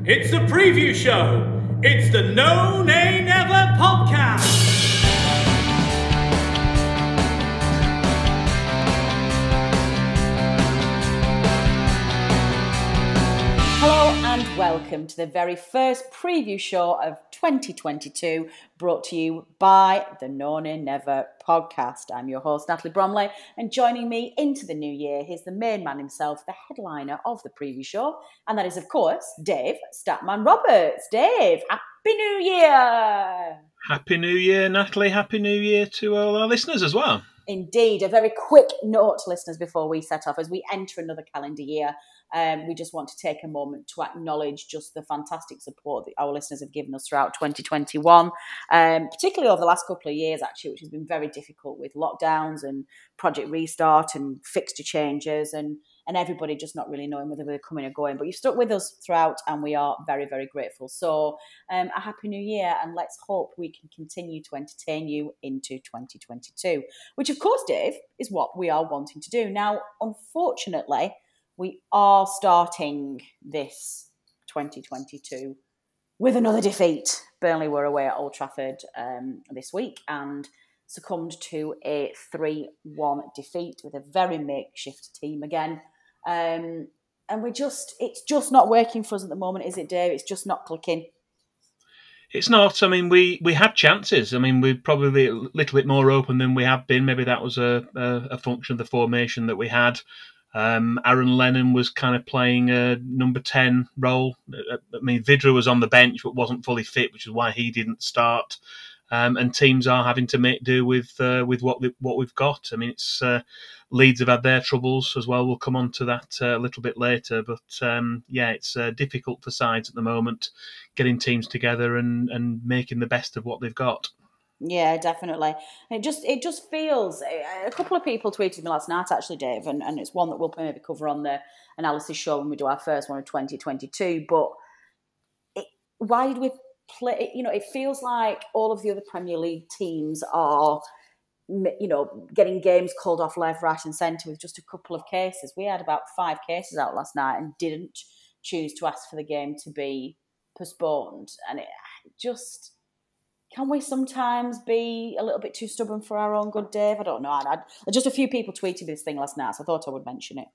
It's the preview show. It's the No Nay Never podcast. Hello and welcome to the very first preview show of 2022, brought to you by the No Nay Never podcast. I'm your host, Natalie Bromley, and joining me into the new year, here's the main man himself, the headliner of the preview show, and that is, of course, Dave Statman Roberts. Dave, Happy New Year! Happy New Year, Natalie. Happy New Year to all our listeners as well. Indeed. A very quick note, listeners, before we set off, as we enter another calendar year. We just want to take a moment to acknowledge just the fantastic support that our listeners have given us throughout 2021, particularly over the last couple of years, actually, which has been very difficult with lockdowns and Project Restart and fixture changes and everybody just not really knowing whether they're coming or going. But you've stuck with us throughout and we are very, very grateful. So a Happy New Year, and let's hope we can continue to entertain you into 2022, which, of course, Dave, is what we are wanting to do. Now, unfortunately, we are starting this 2022 with another defeat. Burnley were away at Old Trafford this week and succumbed to a 3-1 defeat with a very makeshift team again. And it's just not working for us at the moment, is it, Dave? It's just not clicking. It's not. I mean, we had chances. I mean, we're probably a little bit more open than we have been. Maybe that was a function of the formation that we had. Aaron Lennon was kind of playing a number 10 role. I mean, Vidra was on the bench but wasn't fully fit, which is why he didn't start. And teams are having to make do with what we've got. I mean, it's Leeds have had their troubles as well. We'll come on to that a little bit later. But it's difficult for sides at the moment, getting teams together and making the best of what they've got. Yeah, definitely. It just feels. A couple of people tweeted me last night, actually, Dave, and it's one that we'll maybe cover on the analysis show when we do our first one of 2022. But why did we play? You know, it feels like all of the other Premier League teams are, getting games called off left, right, and centre with just a couple of cases. We had about 5 cases out last night and didn't choose to ask for the game to be postponed, and it just. Can we sometimes be a little bit too stubborn for our own good, Dave? I don't know. Just a few people tweeted this thing last night, so I thought I would mention it.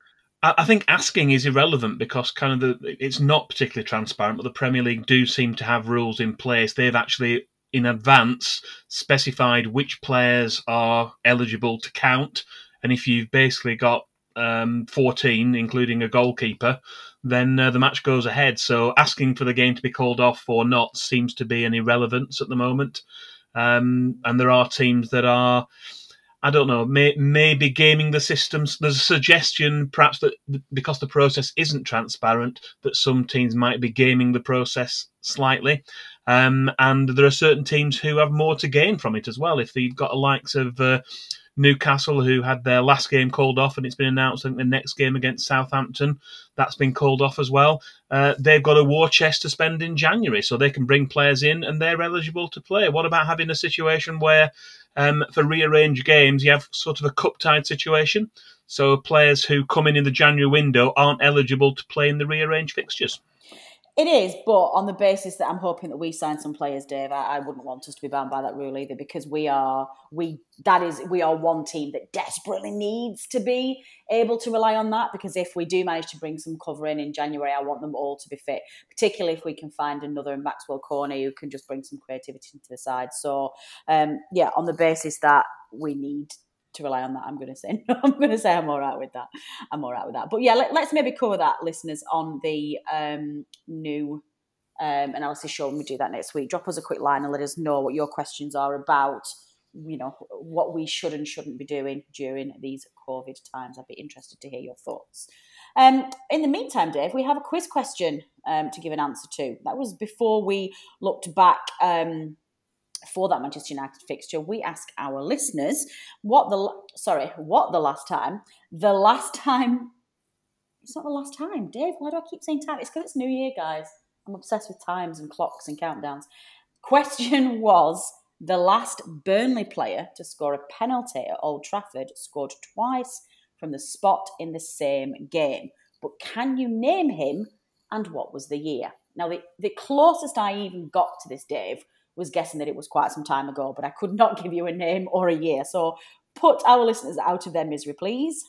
I think asking is irrelevant because it's not particularly transparent, but the Premier League do seem to have rules in place. They've actually, in advance, specified which players are eligible to count. And if you've basically got 14, including a goalkeeper, then the match goes ahead. So asking for the game to be called off or not seems to be an irrelevance at the moment. And there are teams that are, I don't know, maybe gaming the systems. There's a suggestion, perhaps, that because the process isn't transparent, that some teams might be gaming the process slightly. And there are certain teams who have more to gain from it as well. If you've got the likes of Newcastle, who had their last game called off, and it's been announced, I think, the next game against Southampton, that's been called off as well. They've got a war chest to spend in January, so they can bring players in and they're eligible to play. What about having a situation where, for rearranged games, you have sort of a cup-tied situation? So players who come in the January window aren't eligible to play in the rearranged fixtures. It is, but on the basis that I'm hoping that we sign some players, Dave, I wouldn't want us to be bound by that rule either, because we are one team that desperately needs to be able to rely on that, because if we do manage to bring some cover in January, I want them all to be fit, particularly if we can find another Maxwell Corney who can just bring some creativity into the side. So, on the basis that we need to rely on that, I'm going to say no. I'm going to say I'm all right with that. But yeah, let's maybe cover that, listeners, on the new analysis show when we do that next week. Drop us a quick line and let us know what your questions are about, what we should and shouldn't be doing during these COVID times. I'd be interested to hear your thoughts. In the meantime, Dave, we have a quiz question to give an answer to. That was before we looked back for that Manchester United fixture. We ask our listeners the last time. It's not the last time, Dave. Why do I keep saying time? It's because it's New Year, guys. I'm obsessed with times and clocks and countdowns. Question was, the last Burnley player to score a penalty at Old Trafford scored twice from the spot in the same game. But can you name him and what was the year? Now, the closest I even got to this, Dave, was guessing that it was quite some time ago, but I could not give you a name or a year. So put our listeners out of their misery, please.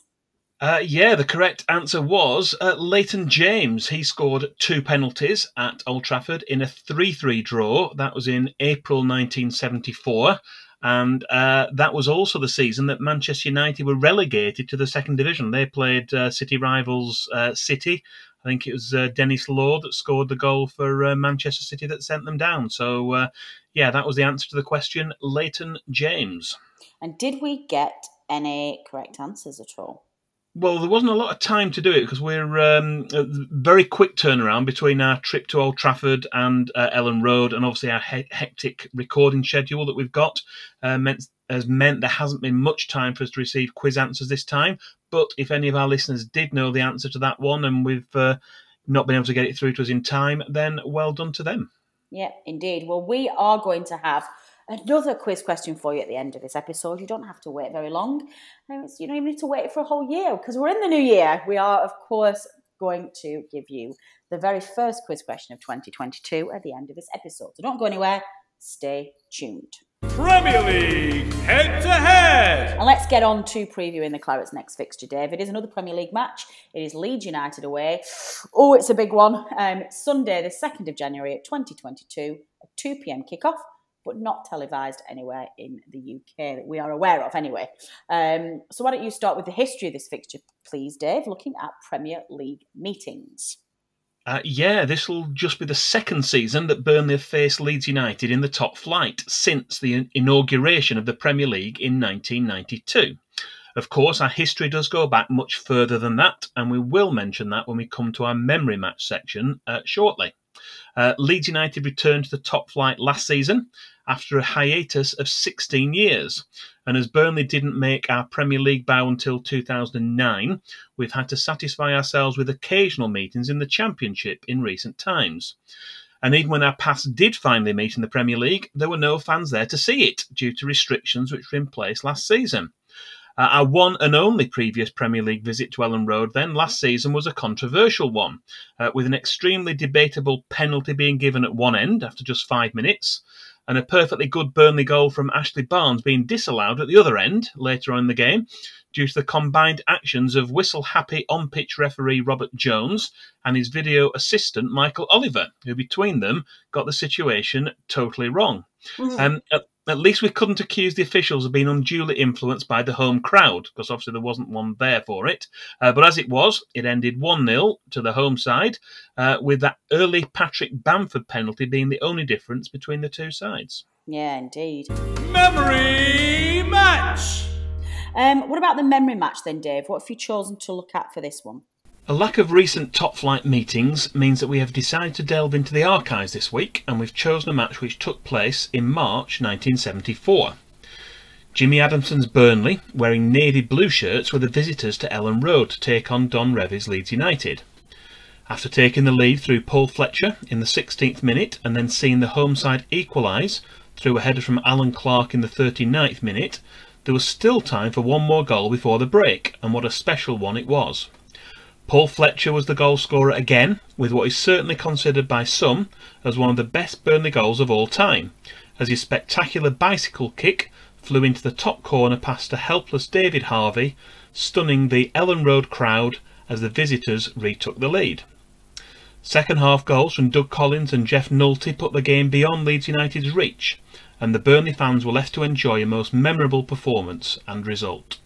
The correct answer was Leighton James. He scored 2 penalties at Old Trafford in a 3-3 draw. That was in April 1974. And that was also the season that Manchester United were relegated to the second division. They played city rivals City. I think it was Dennis Law that scored the goal for Manchester City that sent them down. So, that was the answer to the question, Leighton James. And did we get any correct answers at all? Well, there wasn't a lot of time to do it because we're a very quick turnaround between our trip to Old Trafford and Ellen Road, and obviously our hectic recording schedule that we've got has meant there hasn't been much time for us to receive quiz answers this time. But if any of our listeners did know the answer to that one and we've not been able to get it through to us in time, then well done to them. Yeah, indeed. Well, we are going to have another quiz question for you at the end of this episode. You don't have to wait very long. You don't even need to wait for a whole year because we're in the new year. We are, of course, going to give you the very first quiz question of 2022 at the end of this episode. So don't go anywhere. Stay tuned. Premier League head-to-head. And let's get on to previewing the Clarets' next fixture, Dave. It is another Premier League match. It is Leeds United away. Oh, it's a big one. Sunday, the 2nd of January at 2022, a 2 p.m. kickoff, but not televised anywhere in the UK that we are aware of anyway. So why don't you start with the history of this fixture, please, Dave, looking at Premier League meetings. This will just be the second season that Burnley have faced Leeds United in the top flight since the inauguration of the Premier League in 1992. Of course, our history does go back much further than that, and we will mention that when we come to our memory match section shortly. Leeds United returned to the top flight last season after a hiatus of 16 years. And as Burnley didn't make our Premier League bow until 2009, we've had to satisfy ourselves with occasional meetings in the Championship in recent times. And even when our paths did finally meet in the Premier League, there were no fans there to see it due to restrictions which were in place last season. Our one and only previous Premier League visit to Ellen Road then last season was a controversial one, with an extremely debatable penalty being given at one end after just 5 minutes, and a perfectly good Burnley goal from Ashley Barnes being disallowed at the other end later on in the game due to the combined actions of whistle-happy on-pitch referee Robert Jones and his video assistant Michael Oliver, who between them got the situation totally wrong. At least we couldn't accuse the officials of being unduly influenced by the home crowd, because obviously there wasn't one there for it. But as it was, it ended 1-0 to the home side, with that early Patrick Bamford penalty being the only difference between the two sides. Yeah, indeed. Memory match. What about the memory match then, Dave? What have you chosen to look at for this one? A lack of recent top-flight meetings means that we have decided to delve into the archives this week, and we've chosen a match which took place in March 1974. Jimmy Adamson's Burnley, wearing navy blue shirts, were the visitors to Ellen Road to take on Don Revie's Leeds United. After taking the lead through Paul Fletcher in the 16th minute and then seeing the home side equalise through a header from Alan Clark in the 39th minute, there was still time for one more goal before the break, and what a special one it was. Paul Fletcher was the goal scorer again, with what is certainly considered by some as one of the best Burnley goals of all time, as his spectacular bicycle kick flew into the top corner past a helpless David Harvey, stunning the Ellen Road crowd as the visitors retook the lead. Second half goals from Doug Collins and Jeff Nolte put the game beyond Leeds United's reach, and the Burnley fans were left to enjoy a most memorable performance and result.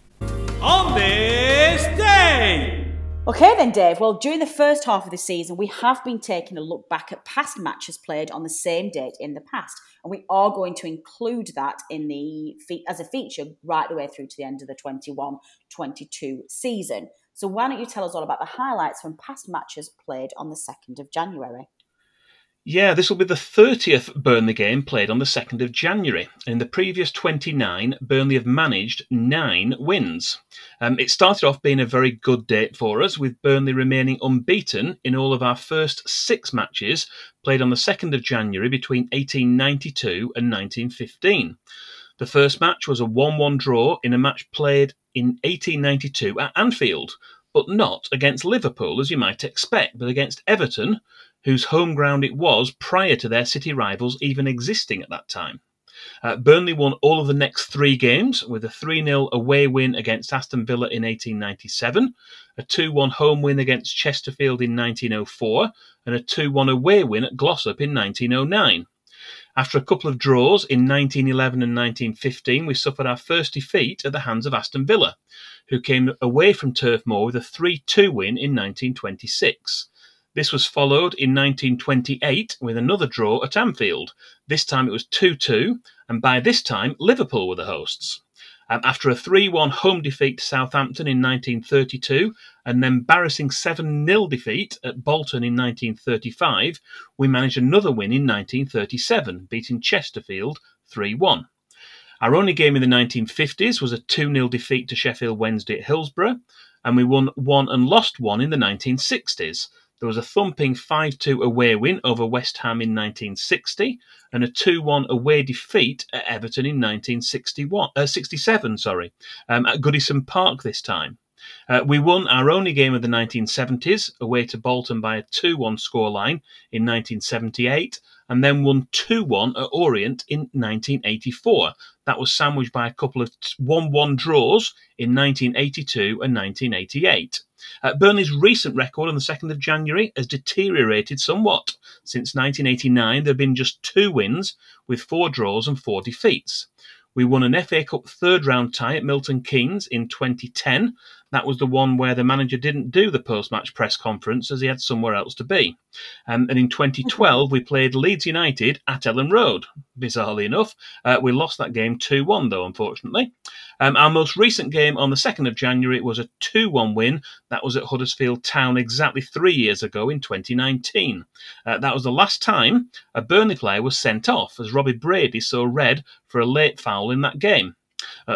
On this day. Okay then, Dave. Well, during the first half of the season, we have been taking a look back at past matches played on the same date in the past. And we are going to include that in as a feature right the way through to the end of the 21-22 season. So why don't you tell us all about the highlights from past matches played on the 2nd of January? Yeah, this will be the 30th Burnley game played on the 2nd of January. In the previous 29, Burnley have managed 9 wins. It started off being a very good date for us, with Burnley remaining unbeaten in all of our first 6 matches played on the 2nd of January between 1892 and 1915. The first match was a 1-1 draw in a match played in 1892 at Anfield, but not against Liverpool, as you might expect, but against Everton, whose home ground it was prior to their city rivals even existing at that time. Burnley won all of the next 3 games with a 3-0 away win against Aston Villa in 1897, a 2-1 home win against Chesterfield in 1904, and a 2-1 away win at Glossop in 1909. After a couple of draws in 1911 and 1915, we suffered our first defeat at the hands of Aston Villa, who came away from Turf Moor with a 3-2 win in 1926. This was followed in 1928 with another draw at Anfield. This time it was 2-2, and by this time Liverpool were the hosts. After a 3-1 home defeat to Southampton in 1932, and an embarrassing 7-0 defeat at Bolton in 1935, we managed another win in 1937, beating Chesterfield 3-1. Our only game in the 1950s was a 2-0 defeat to Sheffield Wednesday at Hillsborough, and we won 1 and lost 1 in the 1960s. There was a thumping 5-2 away win over West Ham in 1960 and a 2-1 away defeat at Everton in 1967 at Goodison Park this time. We won our only game of the 1970s away to Bolton by a 2-1 scoreline in 1978 and then won 2-1 at Orient in 1984. That was sandwiched by a couple of 1-1 draws in 1982 and 1988. Burnley's recent record on the 2nd of January has deteriorated somewhat. Since 1989, there have been just 2 wins, with 4 draws and 4 defeats. We won an FA Cup third-round tie at Milton Keynes in 2010. That was the one where the manager didn't do the post-match press conference as he had somewhere else to be. And in 2012, we played Leeds United at Ellen Road. Bizarrely enough, we lost that game 2-1, though, unfortunately. Our most recent game on the 2nd of January was a 2-1 win. That was at Huddersfield Town exactly 3 years ago in 2019. That was the last time a Burnley player was sent off, as Robbie Brady saw red for a late foul in that game.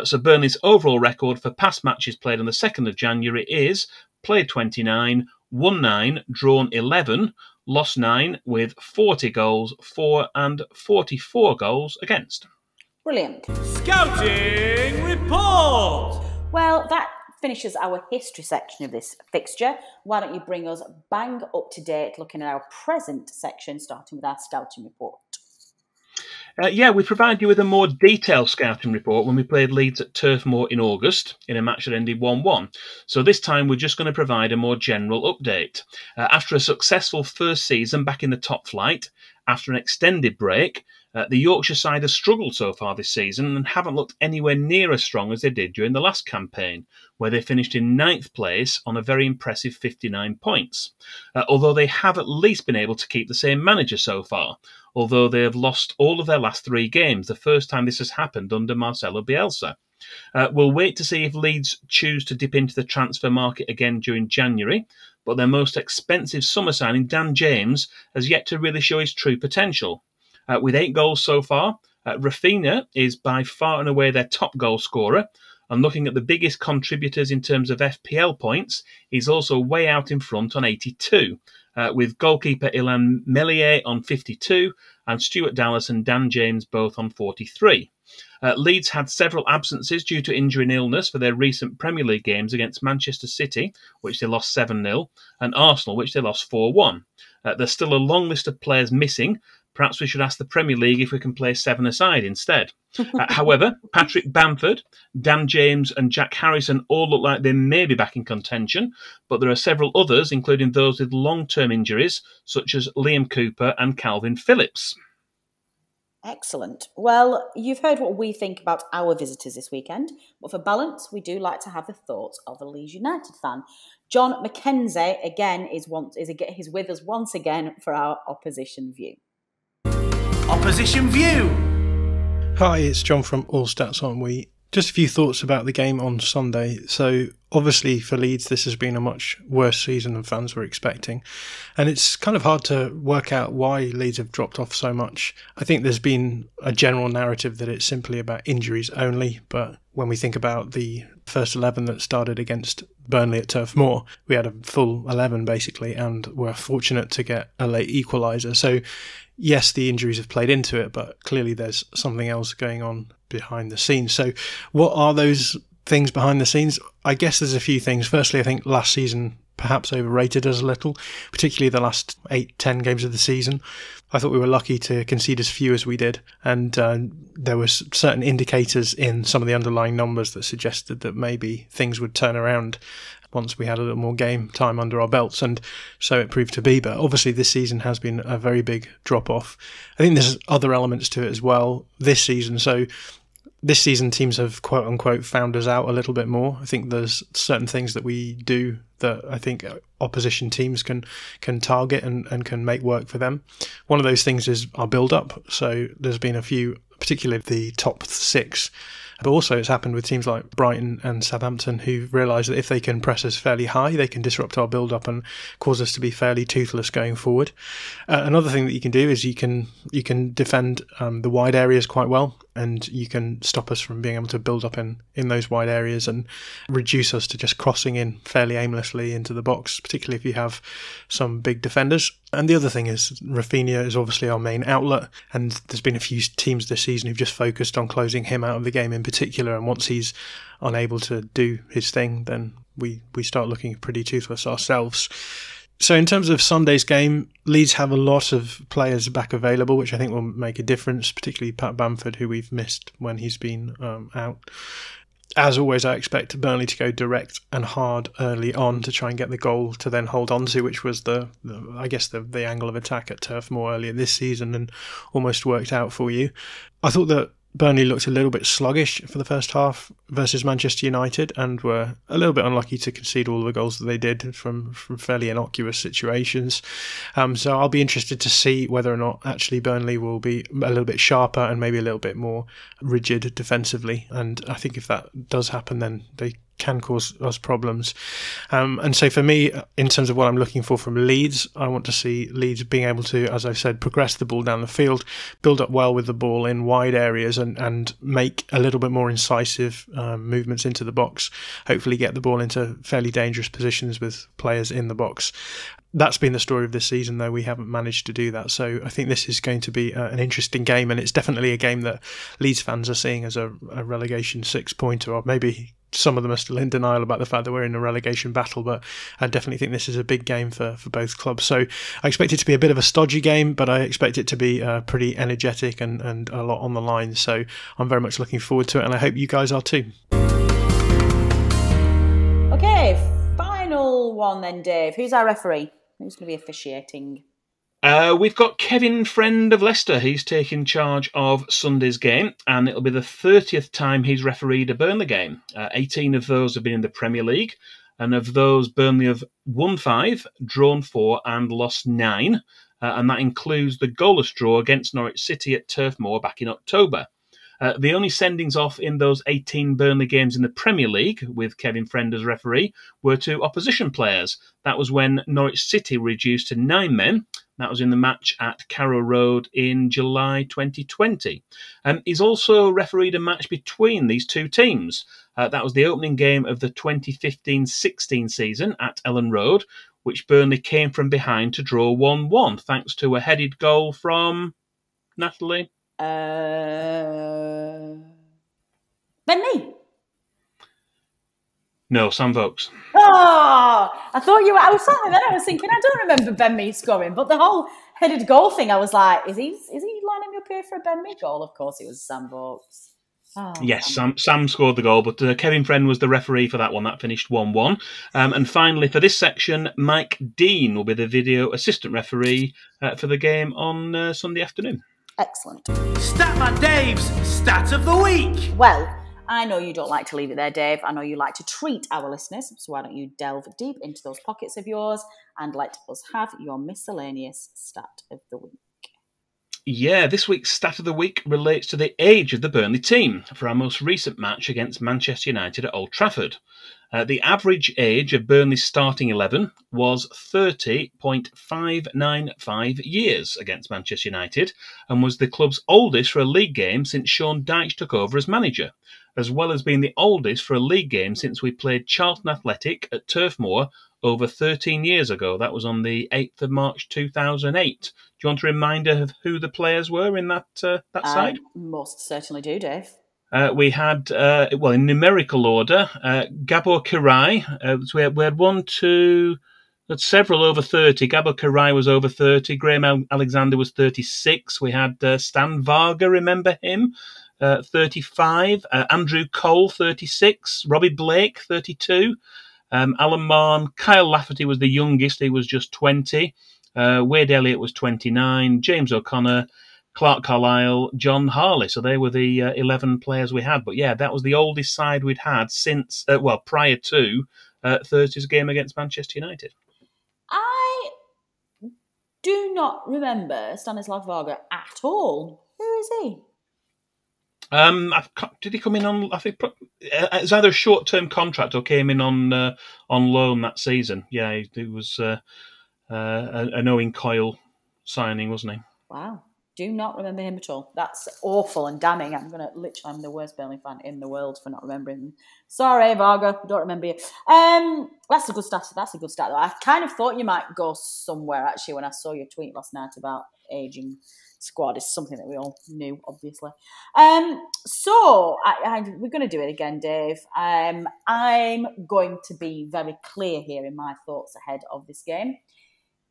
So Burnley's overall record for past matches played on the 2nd of January is played 29, won 9, drawn 11, lost 9 with 40 goals for and 44 goals against. Brilliant. Scouting report! Well, that finishes our history section of this fixture. Why don't you bring us bang up to date looking at our present section, starting with our scouting report. We provided you with a more detailed scouting report when we played Leeds at Turf Moor in August in a match that ended 1-1. So this time we're just going to provide a more general update. After a successful first season back in the top flight, after an extended break, the Yorkshire side has struggled so far this season and haven't looked anywhere near as strong as they did during the last campaign, where they finished in 9th place on a very impressive 59 points. Although they have at least been able to keep the same manager so far, although they have lost all of their last 3 games, the first time this has happened under Marcelo Bielsa. We'll wait to see if Leeds choose to dip into the transfer market again during January, but their most expensive summer signing, Dan James, has yet to really show his true potential. With 8 goals so far, Rafinha is by far and away their top goal scorer, and looking at the biggest contributors in terms of FPL points, he's also way out in front on 82, with goalkeeper Ilan Meslier on 52 and Stuart Dallas and Dan James both on 43. Leeds had several absences due to injury and illness for their recent Premier League games against Manchester City, which they lost 7-0, and Arsenal, which they lost 4-1. There's still a long list of players missing. Perhaps we should ask the Premier League if we can play 7 aside instead. However, Patrick Bamford, Dan James and Jack Harrison all look like they may be back in contention, but there are several others, including those with long-term injuries, such as Liam Cooper and Calvin Phillips. Excellent. Well, you've heard what we think about our visitors this weekend, but for balance, we do like to have the thoughts of a Leeds United fan. Jon MacKenzie, again, is with us once again for our opposition view. Opposition view. Hi, it's John from All Stats On We. Just a few thoughts about the game on Sunday. So obviously for Leeds, this has been a much worse season than fans were expecting. And it's kind of hard to work out why Leeds have dropped off so much. I think there's been a general narrative that it's simply about injuries only. But when we think about the first 11 that started against Burnley at Turf Moor, we had a full 11 basically, and were fortunate to get a late equaliser. So yes, the injuries have played into it, but clearly there's something else going on behind the scenes. So what are those things behind the scenes? I guess there's a few things. Firstly, I think last season perhaps overrated us a little, particularly the last 8-10 games of the season. I thought we were lucky to concede as few as we did, and there were certain indicators in some of the underlying numbers that suggested that maybe things would turn around once we had a little more game time under our belts, and so it proved to be. But obviously this season has been a very big drop-off. I think there's other elements to it as well this season. So this season teams have quote-unquote found us out a little bit more. I think there's certain things that we do that I think opposition teams can target and can make work for them. One of those things is our build-up. So there's been a few, particularly the top 6, but also it's happened with teams like Brighton and Southampton, who realise that if they can press us fairly high, they can disrupt our build-up and cause us to be fairly toothless going forward. Another thing that you can do is you can defend the wide areas quite well, and you can stop us from being able to build up in those wide areas and reduce us to just crossing in fairly aimlessly into the box, particularly if you have some big defenders. And the other thing is Rafinha is obviously our main outlet, and there's been a few teams this season who've just focused on closing him out of the game in particular, and once he's unable to do his thing, then we start looking pretty toothless ourselves. So in terms of Sunday's game, Leeds have a lot of players back available, which I think will make a difference, particularly Pat Bamford, who we've missed when he's been out. As always, I expect Burnley to go direct and hard early on to try and get the goal to then hold on to, which was the angle of attack at Turf Moor earlier this season and almost worked out for you. I thought that Burnley looked a little bit sluggish for the first half versus Manchester United and were a little bit unlucky to concede all the goals that they did from fairly innocuous situations. So I'll be interested to see whether or not actually Burnley will be a little bit sharper and maybe a little bit more rigid defensively. And I think if that does happen, then they can cause us problems. And so for me, in terms of what I'm looking for from Leeds, I want to see Leeds being able to, as I've said, progress the ball down the field, build up well with the ball in wide areas and make a little bit more incisive movements into the box, hopefully get the ball into fairly dangerous positions with players in the box. That's been the story of this season, though we haven't managed to do that. So I think this is going to be an interesting game, and it's definitely a game that Leeds fans are seeing as a relegation 6-pointer, or maybe some of them are still in denial about the fact that we're in a relegation battle, but I definitely think this is a big game for both clubs. So I expect it to be a bit of a stodgy game, but I expect it to be pretty energetic and a lot on the line. So I'm very much looking forward to it, and I hope you guys are too. Okay, final one then, Dave. Who's our referee? Who's going to be officiating? We've got Kevin Friend of Leicester. He's taking charge of Sunday's game, and it'll be the 30th time he's refereed a Burnley game. 18 of those have been in the Premier League, and of those, Burnley have won 5, drawn 4, and lost 9. And that includes the goalless draw against Norwich City at Turf Moor back in October. The only sendings off in those 18 Burnley games in the Premier League, with Kevin Friend as referee, were to opposition players. That was when Norwich City reduced to 9 men. That was in the match at Carrow Road in July 2020. He's also refereed a match between these two teams. That was the opening game of the 2015-16 season at Ellen Road, which Burnley came from behind to draw 1-1, thanks to a headed goal from Natalie. Ben Mee. No, Sam Vokes. Oh, I thought you were. I was certainly then. I was thinking, I don't remember Ben Mee scoring, but the whole headed goal thing, I was like, is he lining me up here for a Ben Mee goal? Of course, it was Sam Vokes. Oh, yes, Sam scored the goal, but Kevin Friend was the referee for that one. That finished 1-1. And finally, for this section, Mike Dean will be the video assistant referee for the game on Sunday afternoon. Excellent. Statman Dave's Stat of the Week. Well, I know you don't like to leave it there, Dave. I know you like to treat our listeners, so why don't you delve deep into those pockets of yours and let us have your miscellaneous stat of the week. Yeah, this week's Stat of the Week relates to the age of the Burnley team for our most recent match against Manchester United at Old Trafford. The average age of Burnley's starting 11 was 30.595 years against Manchester United, and was the club's oldest for a league game since Sean Dyche took over as manager, as well as being the oldest for a league game since we played Charlton Athletic at Turf Moor over 13 years ago. That was on the 8th of March 2008. Do you want a reminder of who the players were in that side? Most certainly do, Dave. We had, in numerical order, Gabor Kirai. So we had one, two, had several over 30. Gabor Kirai was over 30. Graham Alexander was 36. We had Stan Varga, remember him? 35. Andrew Cole, 36. Robbie Blake, 32. Alan Marn. Kyle Lafferty was the youngest. He was just 20. Wade Elliott was 29. James O'Connor, Clark Carlisle, John Harley. So they were the 11 players we had. But yeah, that was the oldest side we'd had since, prior to Thursday's game against Manchester United. I do not remember Stanislav Varga at all. Who is he? Did he come in on? I think it's either a short-term contract or came in on loan that season. Yeah, he was an Owen Coyle signing, wasn't he? Wow, do not remember him at all. That's awful and damning. I'm the worst Burnley fan in the world for not remembering him. Sorry, Varga, don't remember you. That's a good start. That's a good start. Though. I kind of thought you might go somewhere actually when I saw your tweet last night about aging squad. Is something that we all knew, obviously. So we're going to do it again, Dave. I'm going to be very clear here in my thoughts ahead of this game.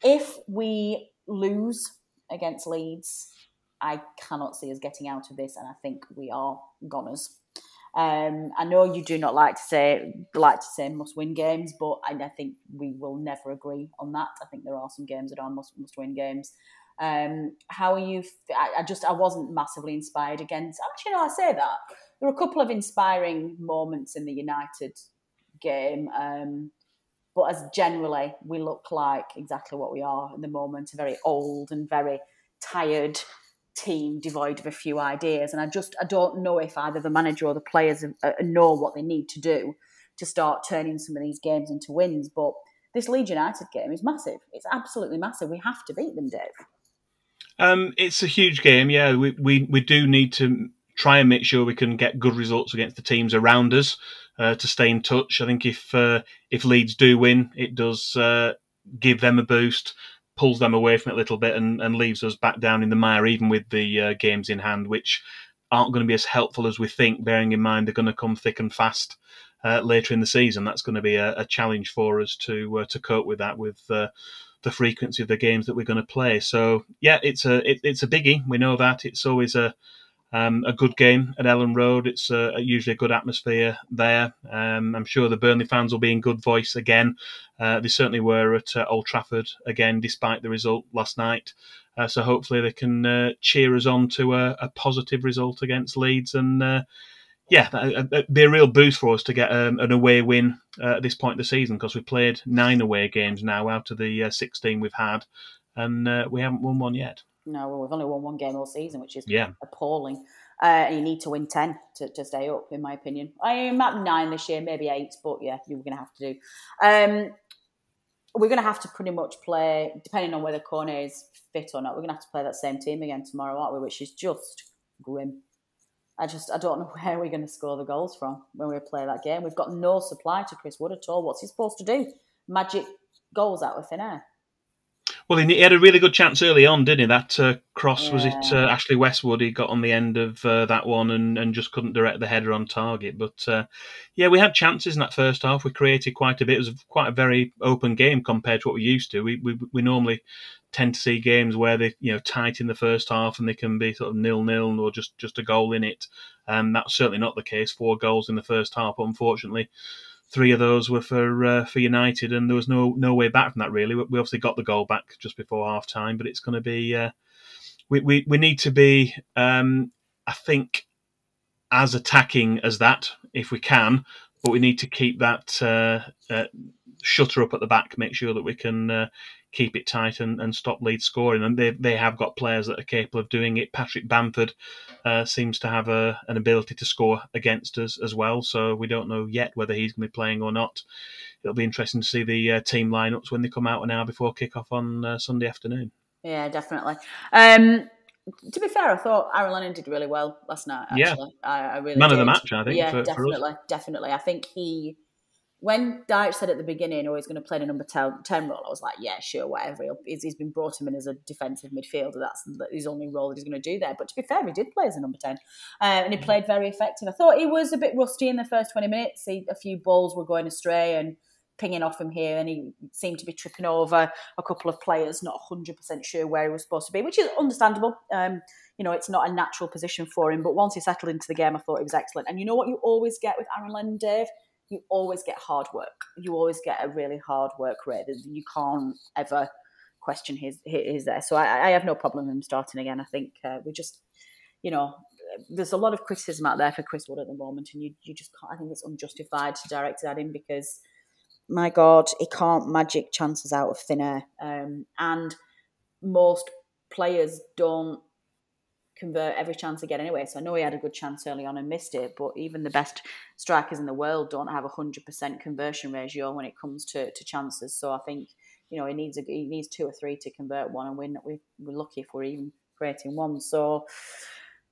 If we lose against Leeds, I cannot see us getting out of this, and I think we are goners. I know you do not like to say must-win games, but I think we will never agree on that. I think there are some games that are must-win games. How are you? I wasn't massively inspired against. Actually, no, I say that there were a couple of inspiring moments in the United game, but as generally we look like exactly what we are at the moment, a very old and very tired team devoid of a few ideas. And I don't know if either the manager or the players know what they need to do to start turning some of these games into wins. But this Leeds United game is massive. It's absolutely massive. We have to beat them, Dave. It's a huge game. Yeah, we do need to try and make sure we can get good results against the teams around us to stay in touch. I think if Leeds do win, it does give them a boost, pulls them away from it a little bit, and leaves us back down in the mire, even with the games in hand, which aren't going to be as helpful as we think, bearing in mind they're going to come thick and fast later in the season. That's going to be a challenge for us to cope with that, with the frequency of the games that we're going to play. So yeah, it's a biggie. We know that. It's always a good game at Ellen Road. It's usually a good atmosphere there. I'm sure the Burnley fans will be in good voice again. They certainly were at Old Trafford again, despite the result last night. So hopefully they can cheer us on to a positive result against Leeds. And that'd be a real boost for us to get an away win at this point in the season, because we've played 9 away games now out of the 16 we've had, and we haven't won one yet. No, well, we've only won one game all season, which is appalling. You need to win 10 to stay up, in my opinion. I might 9 this year, maybe 8, but yeah, you're going to have to do. We're going to have to pretty much play, depending on whether Kone is fit or not, we're going to have to play that same team again tomorrow, aren't we? Which is just grim. I don't know where we're going to score the goals from when we play that game. We've got no supply to Chris Wood at all. What's he supposed to do? Magic goals out of thin air? Well, he had a really good chance early on, didn't he? That cross, was it Ashley Westwood? He got on the end of that one and just couldn't direct the header on target. But we had chances in that first half. We created quite a bit. It was quite a very open game compared to what we used to. We normally tend to see games where they tight in the first half and they can be sort of 0-0 or just a goal in it. That's certainly not the case. 4 goals in the first half, unfortunately. 3 of those were for United, and there was no way back from that, really. We obviously got the goal back just before half time, but it's going to be we need to be I think as attacking as that if we can, but we need to keep that shutter up at the back, make sure that we can keep it tight and stop Leeds scoring. And they have got players that are capable of doing it. Patrick Bamford seems to have an ability to score against us as well, so we don't know yet whether he's going to be playing or not. It'll be interesting to see the team lineups when they come out an hour before kick-off on Sunday afternoon. Yeah, definitely. To be fair, I thought Aaron Lennon did really well last night, actually. Yeah. I really Man did. of the match, I think. Yeah, for us. Definitely. I think he when Dyche said at the beginning, he's going to play the number 10 role, I was like, yeah, sure, whatever. He's been brought him in as a defensive midfielder. That's his only role that he's going to do there. But to be fair, he did play as a number 10. And he played very effective. I thought he was a bit rusty in the first 20 minutes. A few balls were going astray and pinging off him here, and he seemed to be tripping over a couple of players, not 100% sure where he was supposed to be, which is understandable. It's not a natural position for him. But once he settled into the game, I thought he was excellent. And you know what you always get with Aaron Lennon, Dave? You always get hard work. You always get a really hard work rate. You can't ever question his there. So I have no problem with him starting again. I think we just, there's a lot of criticism out there for Chris Wood at the moment, and you just can't. I think it's unjustified to direct it at him because, my God, he can't magic chances out of thin air. And most players don't convert every chance they get anyway. So I know he had a good chance early on and missed it, but even the best strikers in the world don't have a 100% conversion ratio when it comes to chances. So I think, he needs 2 or 3 to convert one, and we're lucky if we're even creating one. So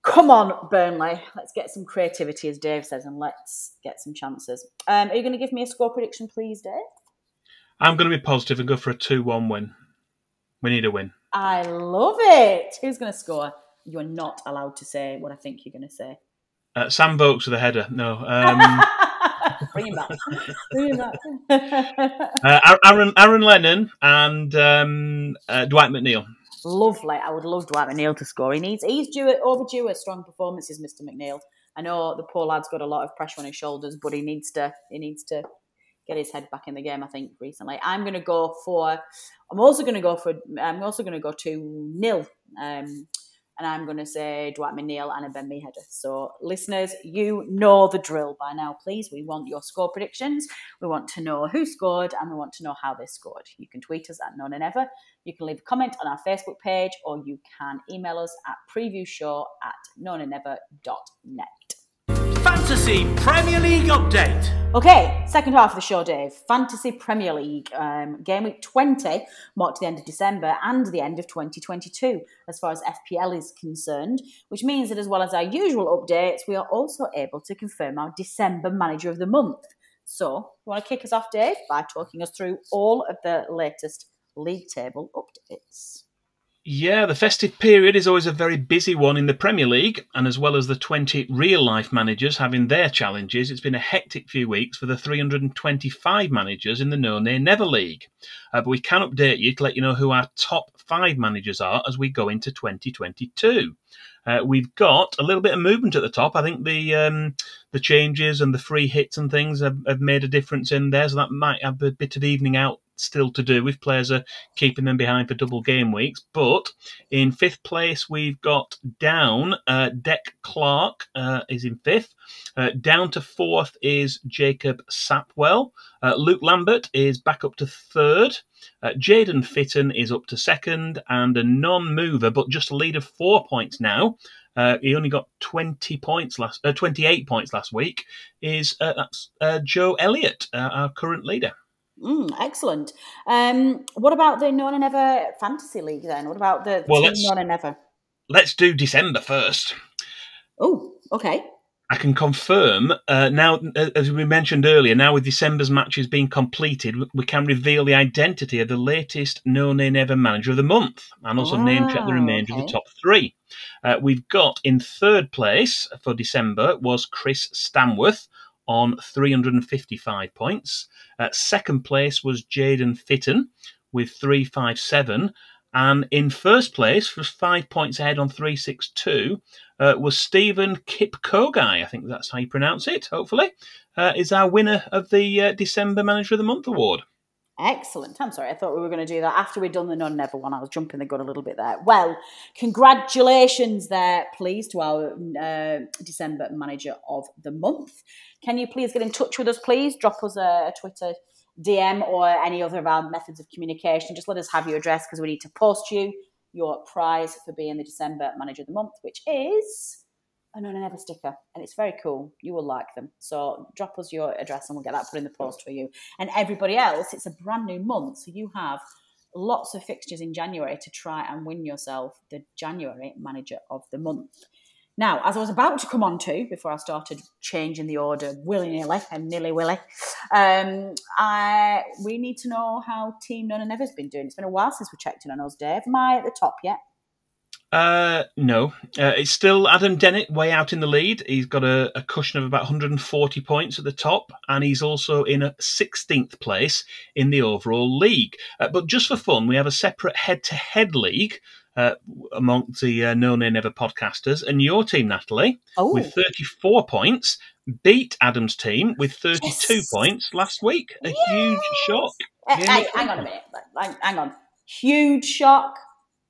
come on, Burnley, let's get some creativity, as Dave says, and let's get some chances. Are you going to give me a score prediction, please, Dave? I'm going to be positive and go for a 2-1 win. We need a win. I love it. Who's going to score? You're not allowed to say what I think you're going to say. Sam Vokes with a header. No. Bring him back. Aaron Lennon and Dwight McNeil. Lovely. I would love Dwight McNeil to score. He's overdue a strong performances, Mr. McNeil. I know the poor lad's got a lot of pressure on his shoulders, but he needs to get his head back in the game, I think, recently. I'm also going to go 2-0. And I'm going to say Dwight McNeil and a Ben Mee header. So, listeners, you know the drill by now, please. We want your score predictions. We want to know who scored, and we want to know how they scored. You can tweet us at None and Ever. You can leave a comment on our Facebook page, or you can email us at previewshow@noneandever.net. Fantasy Premier League update. Okay, second half of the show, Dave. Fantasy Premier League. Game week 20 marked the end of December and the end of 2022 as far as FPL is concerned, which means that as well as our usual updates, we are also able to confirm our December Manager of the Month. So, you want to kick us off, Dave, by talking us through all of the latest league table updates? Yeah, the festive period is always a very busy one in the Premier League, and as well as the 20 real-life managers having their challenges, it's been a hectic few weeks for the 325 managers in the No Nay Never League. But we can update you to let you know who our top 5 managers are as we go into 2022. We've got a little bit of movement at the top. I think the changes and the free hits and things have made a difference in there, so that might have a bit of evening out still to do if players are keeping them behind for double game weeks. But in 5th place, we've got down Dec Clark is in 5th. Down to 4th is Jacob Sapwell. Luke Lambert is back up to 3rd. Jaden Fitton is up to 2nd, and a non-mover, but just a lead of 4 points now. He only got 28 points last week. That's Joe Elliott, our current leader. Excellent. What about the None and Ever Fantasy League then? What about the team None and Ever? Let's do December first. Oh, okay. I can confirm now, as we mentioned earlier, now with December's matches being completed, we can reveal the identity of the latest No Nay Never Manager of the Month, and also name check the remainder of the top 3. We've got in 3rd place for December was Chris Stamworth on 355 points. 2nd place was Jaden Fitton with 357. And in 1st place, was 5 points ahead on 362, was Stephen Kipkogei, I think that's how you pronounce it, hopefully, is our winner of the December Manager of the Month award. Excellent. I'm sorry, I thought we were going to do that after we'd done the None Never one. I was jumping the gun a little bit there. Well, congratulations there, please, to our December Manager of the Month. Can you please get in touch with us, please? Drop us a Twitter DM or any other of our methods of communication. Just let us have your address because we need to post you your prize for being the December Manager of the Month, which is a None and Ever sticker, and it's very cool. You will like them. So drop us your address and we'll get that put in the post for you. And everybody else, it's a brand new month, so you have lots of fixtures in January to try and win yourself the January Manager of the Month. Now, as I was about to come on to, before I started changing the order willy-nilly and nilly-willy, we need to know how Team None and Never's been doing. It's been a while since we checked in on us, Dave. Am I at the top yet? No. It's still Adam Dennett way out in the lead. He's got a cushion of about 140 points at the top, and he's also in a 16th place in the overall league. But just for fun, we have a separate head-to-head league among the No Nay Never podcasters, and your team, Natalie, with 34 points, beat Adam's team with 32 points last week. A huge shock. Hang on a minute. Hang on. Huge shock.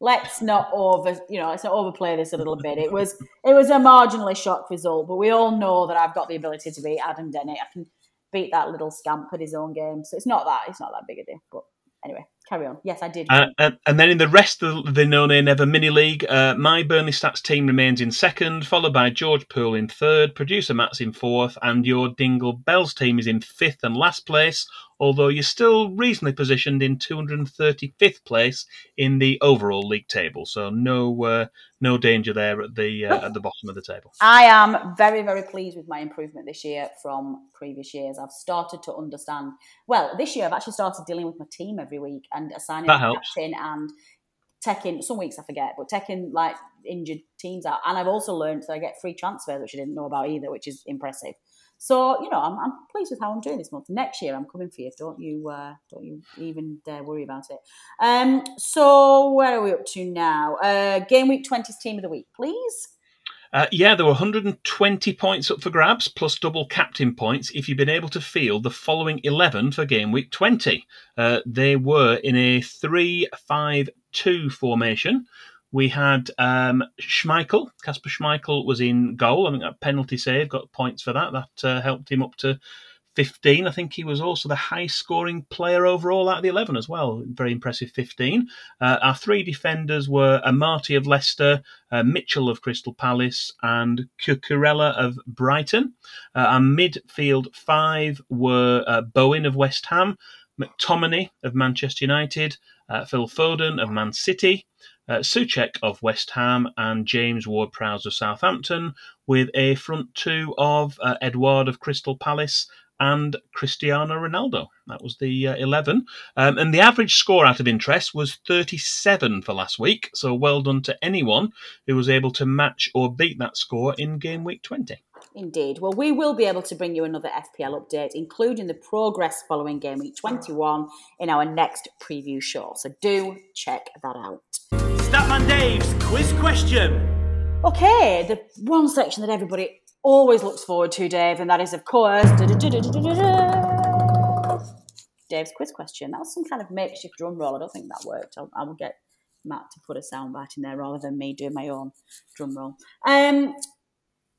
Let's not let's not overplay this a little bit. It was a marginally shock result, but we all know that I've got the ability to beat Adam Dennett. I can beat that little scamp at his own game, so it's not that big a deal. But anyway, carry on. Yes, I did. And then in the rest of the No Nay Never mini league, my Burnley Stats team remains in second, followed by George Poole in third, producer Matt's in fourth, and your Dingle Bells team is in fifth and last place, although you're still reasonably positioned in 235th place in the overall league table. So no danger there at the bottom of the table. I am very, very pleased with my improvement this year from previous years. I've started to understand. Well, this year I've actually started dealing with my team every week and assigning a captain and taking, some weeks I forget, but taking like injured teams out. And I've also learned that I get free transfers, which I didn't know about either, which is impressive. So, I'm pleased with how I'm doing this month. Next year, I'm coming for you. Don't you even dare worry about it. So, where are we up to now? Game week 20's team of the week, please. There were 120 points up for grabs, plus double captain points if you've been able to field the following 11 for game week 20. They were in a 3-5-2 formation. We had Schmeichel. Kasper Schmeichel was in goal. I think that penalty save got points for that. That helped him up to 15. I think he was also the highest scoring player overall out of the 11 as well. Very impressive 15. Our three defenders were Amati of Leicester, Mitchell of Crystal Palace, and Cucurella of Brighton. Our midfield five were Bowen of West Ham, McTominay of Manchester United, Phil Foden of Man City, Souček of West Ham, and James Ward-Prowse of Southampton, with a front two of Edouard of Crystal Palace and Cristiano Ronaldo. That was the 11. And the average score out of interest was 37 for last week, so well done to anyone who was able to match or beat that score in game week 20. Indeed. Well, we will be able to bring you another FPL update, including the progress following game week 21 in our next preview show. So do check that out. Statman Dave's quiz question. Okay, the one section that everybody always looks forward to, Dave, and that is, of course, Dave's quiz question. That was some kind of makeshift drum roll. I don't think that worked. I will get Matt to put a soundbite in there rather than me doing my own drum roll.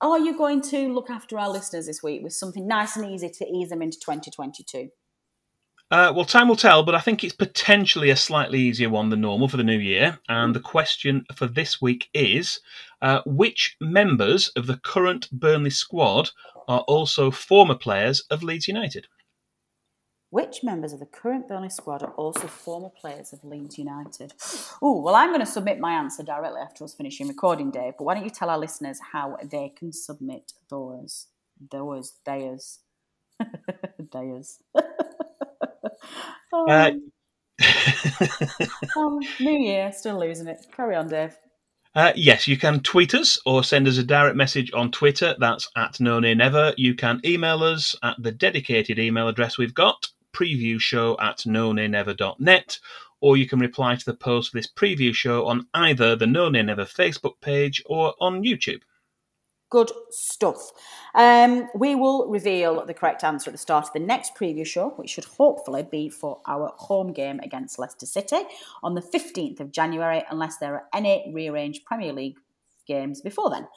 Are you going to look after our listeners this week with something nice and easy to ease them into 2022? Well, time will tell, but I think it's potentially a slightly easier one than normal for the new year. And the question for this week is, which members of the current Burnley squad are also former players of Leeds United? Which members of the current Burnley squad are also former players of Leeds United? Oh, well, I'm going to submit my answer directly after us finishing recording, Dave. But why don't you tell our listeners how they can submit theirs. New year, still losing it. Carry on, Dave. Yes, you can tweet us or send us a direct message on Twitter. That's @NoNayNever. You can email us at the dedicated email address we've got, previewshow@nonaynever.net, or you can reply to the post for this preview show on either the No Nay Never Facebook page or on YouTube. Good stuff. We will reveal the correct answer at the start of the next preview show, which should hopefully be for our home game against Leicester City on the 15th of January, unless there are any rearranged Premier League games before then.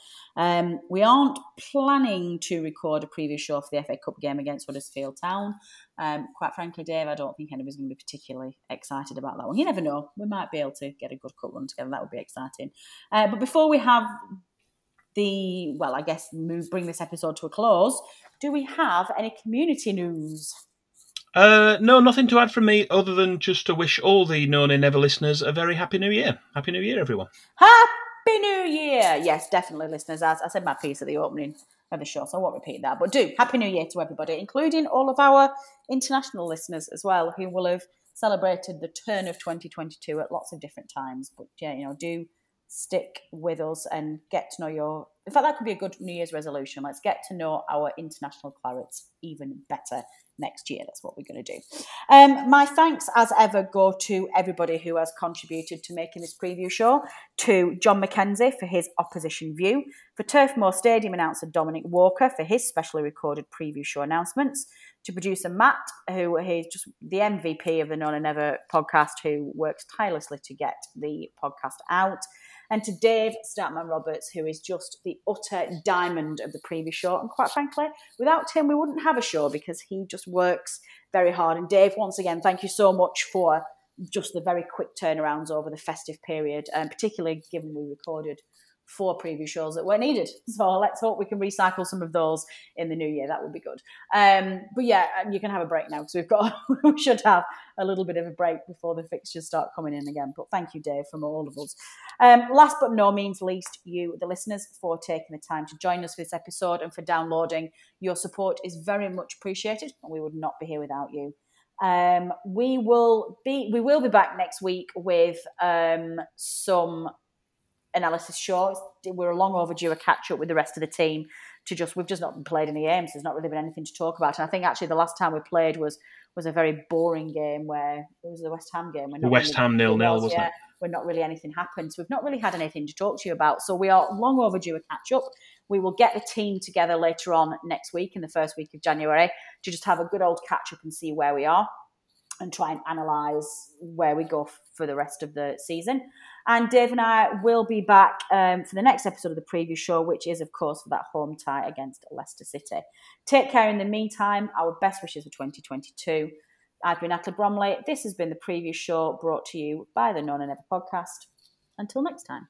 We aren't planning to record a preview show for the FA Cup game against Huddersfield Town. Quite frankly, Dave, I don't think anybody's going to be particularly excited about that one. You never know. We might be able to get a good cup run together. That would be exciting. But before we have bring this episode to a close, do we have any community news? No, nothing to add from me other than just to wish all the No Nay Never listeners a very happy new year. Happy New Year, everyone. Happy Happy New Year! Yes, definitely, listeners. As I said my piece at the opening of the show, so I won't repeat that. But Happy New Year to everybody, including all of our international listeners as well, who will have celebrated the turn of 2022 at lots of different times. But yeah, do stick with us and get to know in fact, that could be a good New Year's resolution. Let's get to know our international clarets even better next year. That's what we're going to do. My thanks, as ever, go to everybody who has contributed to making this preview show. To Jon MacKenzie for his opposition view, for Turf Moor Stadium announcer Dominic Walker for his specially recorded preview show announcements, to producer Matt, who is just the MVP of the None and Never podcast, who works tirelessly to get the podcast out, and to Dave Startman Roberts, who is just the utter diamond of the previous show. And quite frankly, without him, we wouldn't have a show because he just works very hard. And Dave, once again, thank you so much for just the very quick turnarounds over the festive period, and particularly given we recorded 4 previous shows that were needed. So let's hope we can recycle some of those in the new year. That would be good. But yeah, you can have a break now because we should have a little bit of a break before the fixtures start coming in again. But thank you, Dave, from all of us. Last but no means least, you, the listeners, for taking the time to join us for this episode and for downloading. Your support is very much appreciated, and we would not be here without you. We will be back next week with some analysis show. We're long overdue a catch up with the rest of the team. We've just not played any games. There's not really been anything to talk about. And I think actually the last time we played was a very boring game where it was the West Ham game. West Ham 0-0, wasn't it? Where not really anything happened. So we've not really had anything to talk to you about. So we are long overdue a catch up. We will get the team together later on next week, in the first week of January, to just have a good old catch up and see where we are and try and analyse where we go for the rest of the season. And Dave and I will be back for the next episode of the preview show, which is, of course, for that home tie against Leicester City. Take care in the meantime. Our best wishes for 2022. I've been Natalie Bromley. This has been the preview show brought to you by the None and Never podcast. Until next time.